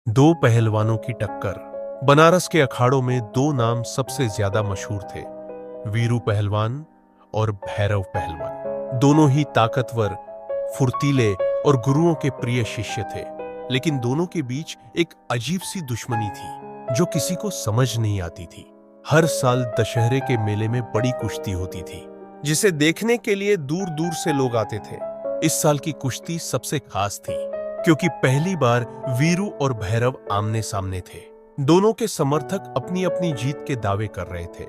दो पहलवानों की टक्कर। बनारस के अखाड़ों में दो नाम सबसे ज्यादा मशहूर थे, वीरू पहलवान और भैरव पहलवान। दोनों ही ताकतवर, फुर्तीले और गुरुओं के प्रिय शिष्य थे। लेकिन दोनों के बीच एक अजीब सी दुश्मनी थी जो किसी को समझ नहीं आती थी। हर साल दशहरे के मेले में बड़ी कुश्ती होती थी, जिसे देखने के लिए दूर दूर से लोग आते थे। इस साल की कुश्ती सबसे खास थी क्योंकि पहली बार वीरू और भैरव आमने सामने थे। दोनों के समर्थक अपनी अपनी जीत के दावे कर रहे थे,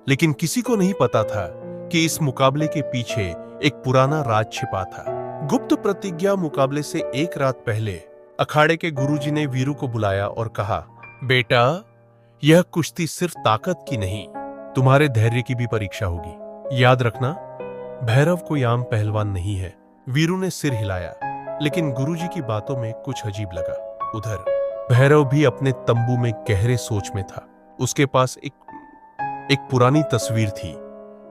लेकिन किसी को नहीं पता था कि इस मुकाबले के पीछे एक पुराना राज छिपा था। गुप्त प्रतिज्ञा मुकाबले से एक रात पहले अखाड़े के गुरुजी ने वीरू को बुलाया और कहा, बेटा, यह कुश्ती सिर्फ ताकत की नहीं, तुम्हारे धैर्य की भी परीक्षा होगी। याद रखना, भैरव कोई आम पहलवान नहीं है। वीरू ने सिर हिलाया, लेकिन गुरुजी की बातों में कुछ अजीब लगा। उधर भैरव भी अपने तंबू में गहरे सोच में था। उसके पास एक पुरानी तस्वीर थी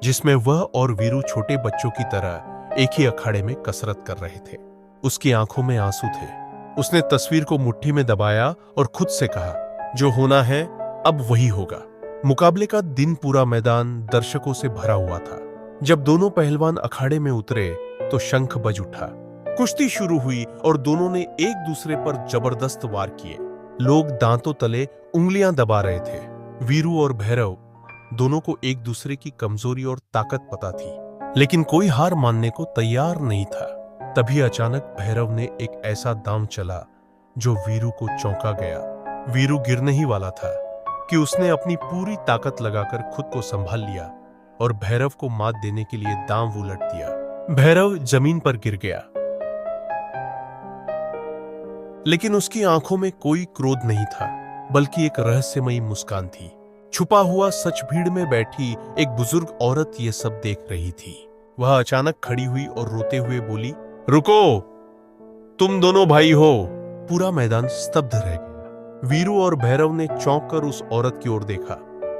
जिसमें वह और वीरू छोटे बच्चों की तरह एक ही अखाड़े में कसरत कर रहे थे। उसकी आंखों में आंसू थे। उसने तस्वीर को मुट्ठी में दबाया और खुद से कहा, जो होना है अब वही होगा। मुकाबले का दिन पूरा मैदान दर्शकों से भरा हुआ था। जब दोनों पहलवान अखाड़े में उतरे तो शंख बज उठा। कुश्ती शुरू हुई और दोनों ने एक दूसरे पर जबरदस्त वार किए। लोग दांतों तले उंगलियां दबा रहे थे। वीरू और भैरव दोनों को एक दूसरे की कमजोरी और ताकत पता थी, लेकिन कोई हार मानने को तैयार नहीं था। तभी अचानक भैरव ने एक ऐसा दांव चला जो वीरू को चौंका गया। वीरू गिरने ही वाला था कि उसने अपनी पूरी ताकत लगाकर खुद को संभाल लिया और भैरव को मात देने के लिए दांव उलट दिया। भैरव जमीन पर गिर गया, लेकिन उसकी आंखों में कोई क्रोध नहीं था, बल्कि एक रहस्यमयी मुस्कान थी। छुपा हुआ सच भीड़ में बैठी एक बुजुर्ग औरत ये सब देख रही थी। वह अचानक खड़ी हुई और रोते हुए बोली, रुको, तुम दोनों भाई हो। पूरा मैदान स्तब्ध रह गया। वीरू और भैरव ने चौंक कर उस औरत की ओर देखा।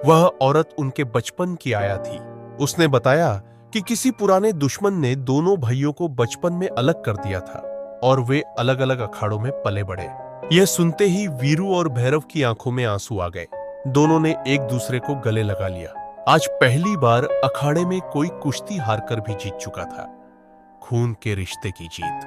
वह औरत उनके बचपन की आया थी। उसने बताया कि किसी पुराने दुश्मन ने दोनों भाइयों को बचपन में अलग कर दिया था और वे अलग अलग अखाड़ों में पले बढ़े। यह सुनते ही वीरू और भैरव की आंखों में आंसू आ गए। दोनों ने एक दूसरे को गले लगा लिया। आज पहली बार अखाड़े में कोई कुश्ती हारकर भी जीत चुका था। खून के रिश्ते की जीत।